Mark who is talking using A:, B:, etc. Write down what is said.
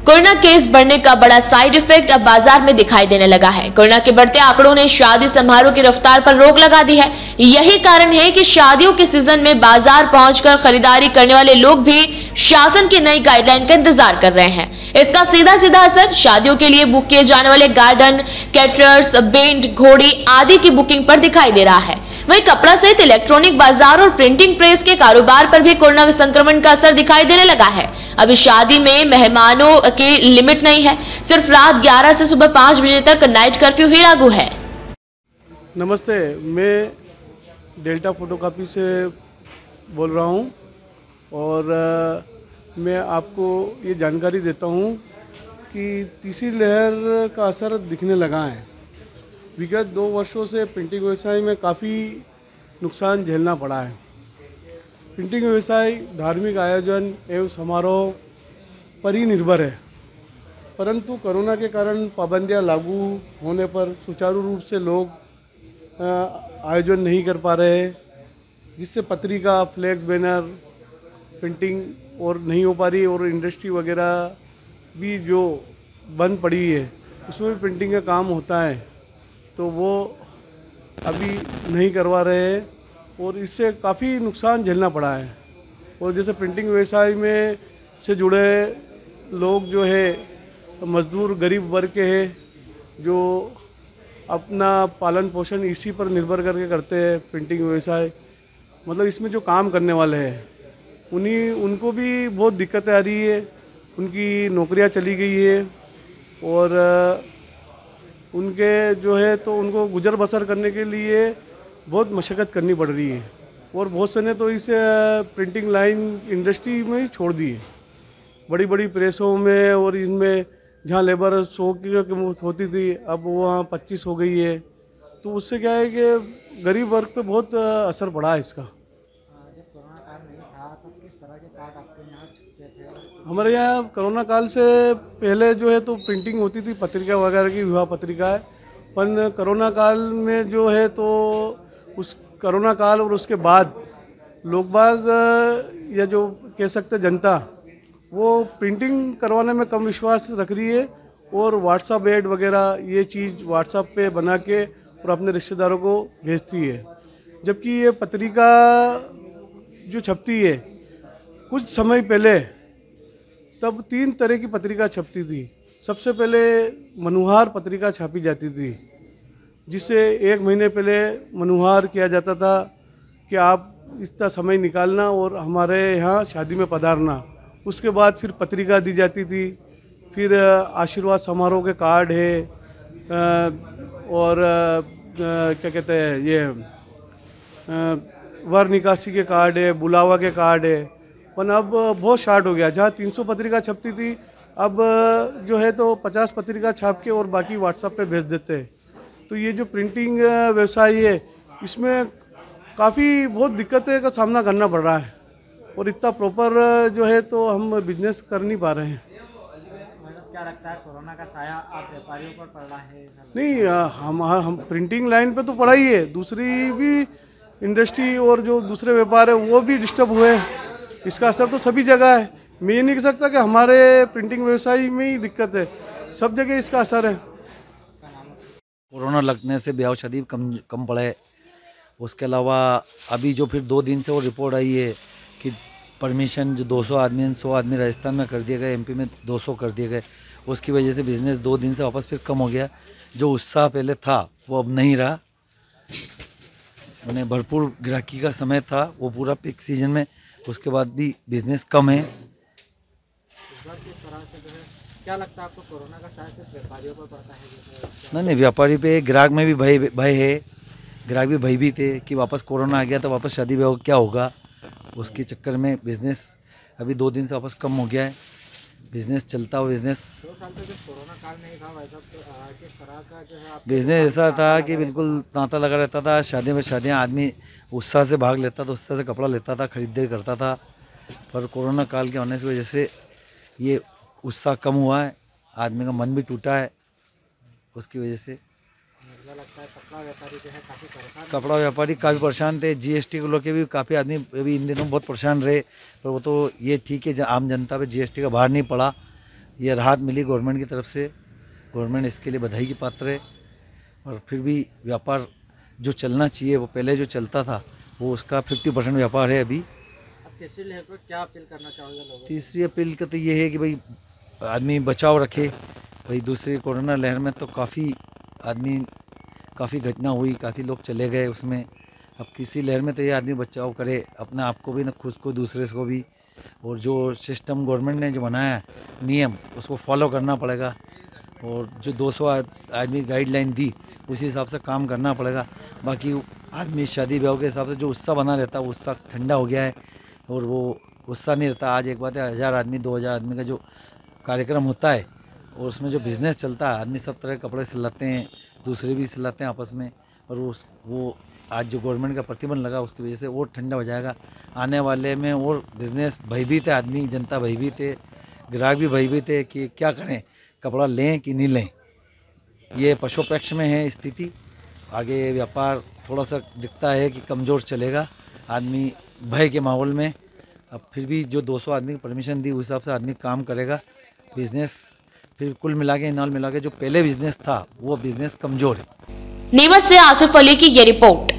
A: Corona case बढ़ने का बड़ा साइड इफेक्ट अब बाजार में दिखाई देने लगा है। कोरोना के बढ़ते आंकड़ों ने शादी समारोह की रफ्तार पर रोक लगा दी है। यही कारण है कि शादियों के सीजन में बाजार पहुंचकर खरीदारी करने वाले लोग भी शासन की नई गाइडलाइन का इंतजार कर रहे हैं। इसका सीधा सीधा असर शादियों के लिए बुक किए जाने वाले गार्डन, कैटरर्स, बैंड, घोड़ी आदि की बुकिंग पर दिखाई दे रहा है। वहीं कपड़ा सहित इलेक्ट्रॉनिक बाजार और प्रिंटिंग प्रेस के कारोबार पर भी कोरोना संक्रमण का असर दिखाई देने लगा है। अभी शादी में मेहमानों की लिमिट नहीं है, सिर्फ रात 11 से सुबह 5 बजे तक नाइट कर्फ्यू ही लागू है।
B: नमस्ते, मैं डेल्टा फोटोकॉपी से बोल रहा हूं और मैं आपको ये जानकारी देता हूं कि तीसरी लहर का असर दिखने लगा है। विगत 2 वर्षों से प्रिंटिंग व्यवसाय में काफ़ी नुकसान झेलना पड़ा है। प्रिंटिंग व्यवसाय धार्मिक आयोजन एवं समारोह पर ही निर्भर है, परंतु कोरोना के कारण पाबंदियां लागू होने पर सुचारू रूप से लोग आयोजन नहीं कर पा रहे हैं, जिससे पत्रिका, फ्लैक्स, बैनर प्रिंटिंग और नहीं हो पा रही और इंडस्ट्री वगैरह भी जो बंद पड़ी है उसमें भी प्रिंटिंग का काम होता है, तो वो अभी नहीं करवा रहे हैं और इससे काफ़ी नुकसान झेलना पड़ा है। और जैसे प्रिंटिंग व्यवसाय में से जुड़े लोग जो है मजदूर, गरीब वर्ग के हैं, जो अपना पालन पोषण इसी पर निर्भर करके करते हैं। प्रिंटिंग व्यवसाय मतलब इसमें जो काम करने वाले हैं उनको भी बहुत दिक्कतें आ रही है। उनकी नौकरियां चली गई है और उनके जो है तो उनको गुजर बसर करने के लिए बहुत मशक्क़त करनी पड़ रही है और बहुत से ने तो इस प्रिंटिंग लाइन इंडस्ट्री में ही छोड़ दी है। बड़ी बड़ी प्रेसों में और इनमें जहाँ लेबर 100 की होती थी अब वहाँ 25 हो गई है, तो उससे क्या है कि गरीब वर्ग पे बहुत असर पड़ा है इसका।
C: जब कोरोना काल नहीं था तो किस तरह के कार्ड आपके यहाँ छपते थे?
B: हमारे यहाँ कोरोना काल से पहले जो है तो प्रिंटिंग होती थी पत्रिका वगैरह की, विवाह पत्रिका है, पर कोरोना काल में जो है तो उस कोरोना काल और उसके बाद लोग बाग या जो कह सकते जनता वो प्रिंटिंग करवाने में कम विश्वास रख रही है और व्हाट्सएप ऐड वगैरह ये चीज़ व्हाट्सएप पे बना के और अपने रिश्तेदारों को भेजती है। जबकि ये पत्रिका जो छपती है कुछ समय पहले तब 3 तरह की पत्रिका छपती थी। सबसे पहले मनुहार पत्रिका छापी जाती थी, जिससे 1 महीने पहले मनुहार किया जाता था कि आप इतना समय निकालना और हमारे यहाँ शादी में पधारना। उसके बाद फिर पत्रिका दी जाती थी, फिर आशीर्वाद समारोह के कार्ड है और क्या कहते हैं ये वर निकासी के कार्ड है, बुलावा के कार्ड है। पर अब बहुत शार्ट हो गया, जहाँ 300 पत्रिका छपती थी अब जो है तो 50 पत्रिका छाप के और बाकी व्हाट्सएप पे भेज देते हैं। तो ये जो प्रिंटिंग व्यवसाय है इसमें काफ़ी बहुत दिक्कतें का सामना करना पड़ रहा है और इतना प्रॉपर जो है तो हम बिजनेस कर नहीं पा रहे हैं।
C: मतलब क्या लगता है कोरोना का साया आप व्यापारियों पर पड़ रहा है?
B: नहीं, हम प्रिंटिंग लाइन पे तो पड़ा ही है, दूसरी भी इंडस्ट्री और जो दूसरे व्यापार है वो भी डिस्टर्ब हुए हैं। इसका असर तो सभी जगह है। मैं ये नहीं कह सकता कि हमारे प्रिंटिंग व्यवसाय में ही दिक्कत है, सब जगह इसका असर है।
D: कोरोना लगने से ब्याह शादी कम पड़े। उसके अलावा अभी जो फिर 2 दिन से वो रिपोर्ट आई है कि परमिशन जो 200 आदमी 100 आदमी राजस्थान में कर दिए गए, एमपी में 200 कर दिए गए, उसकी वजह से बिज़नेस 2 दिन से वापस फिर कम हो गया। जो उत्साह पहले था वो अब नहीं रहा। मैंने भरपूर ग्राहकी का समय था वो पूरा पीक सीजन में, उसके बाद भी बिज़नेस कम है।
C: इस बार किस तरह से जो है क्या लगता है आपको कोरोना का साया सिर्फ व्यापारियों पर पड़ता है?
D: नहीं, व्यापारी पे, ग्राहक में भी भय है। ग्राहक भी भयभीत थे कि वापस कोरोना आ गया तो वापस शादी ब्याह क्या होगा। उसके चक्कर में बिज़नेस अभी 2 दिन से वापस कम हो गया है। बिज़नेस चलता हुआ बिज़नेस
C: 2 साल से जब कोरोना काल नहीं था वैसा किस तरह का जो है
D: बिज़नेस ऐसा था कि बिल्कुल तांता लगा रहता था। शादियों में शादियाँ आदमी उत्साह से भाग लेता था, उत्साह से कपड़ा लेता था, खरीदारी करता था। पर कोरोना काल के होने की वजह से ये उत्साह कम हुआ है, आदमी का मन भी टूटा है। उसकी वजह से
C: मुझे लगता है कपड़ा व्यापारी जो है काफ़ी परेशान,
D: कपड़ा व्यापारी काफ़ी परेशान थे। जीएसटी को लेकर भी काफ़ी आदमी अभी इन दिनों बहुत परेशान रहे, पर वो तो ये थी कि आम जनता पे जीएसटी का भार नहीं पड़ा। ये राहत मिली गवर्नमेंट की तरफ से। गवर्नमेंट इसके लिए बधाई की पात्र है। और फिर भी व्यापार जो चलना चाहिए, वो पहले जो चलता था वो उसका 50% व्यापार है अभी।
C: अब तीसरी लहर पर क्या अपील करना चाहोगे लोगों को?
D: तीसरी अपील का तो ये है कि भाई आदमी बचाव रखे। भाई दूसरी कोरोना लहर में तो काफ़ी घटना हुई, काफ़ी लोग चले गए उसमें। अब किसी लहर में तो ये आदमी बचाव करे, अपने आप को भी, न खुद को, दूसरे को भी। और जो सिस्टम गवर्नमेंट ने जो बनाया नियम, उसको फॉलो करना पड़ेगा। और जो 200 आदमी गाइडलाइन दी, उसी हिसाब से काम करना पड़ेगा। बाकी आदमी शादी ब्याह के हिसाब से जो उत्साह बना रहता है, वो उत्साह ठंडा हो गया है और वो उत्साह नहीं रहता। आज एक बात है, 1000 आदमी 2000 आदमी का जो कार्यक्रम होता है और उसमें जो बिज़नेस चलता है, आदमी सब तरह के कपड़े सिलाते हैं, दूसरे भी सिलाते हैं आपस में। और वो आज जो गवर्नमेंट का प्रतिबंध लगा, उसकी वजह से और ठंडा हो जाएगा आने वाले में। और बिज़नेस भयभीत है, आदमी जनता भयभीत है, ग्राहक भी भयभीत है कि क्या करें, कपड़ा लें कि नहीं लें। ये पशुपक्ष में है स्थिति। आगे व्यापार थोड़ा सा दिखता है कि कमज़ोर चलेगा, आदमी भय के माहौल में। अब फिर भी जो 200 आदमी की परमिशन दी, उस हिसाब से आदमी काम करेगा। बिज़नेस फिर कुल मिला के, इनाल मिला के जो पहले बिज़नेस था, वो बिज़नेस कमज़ोर है।
A: नीमच से आसिफ अली की ये रिपोर्ट।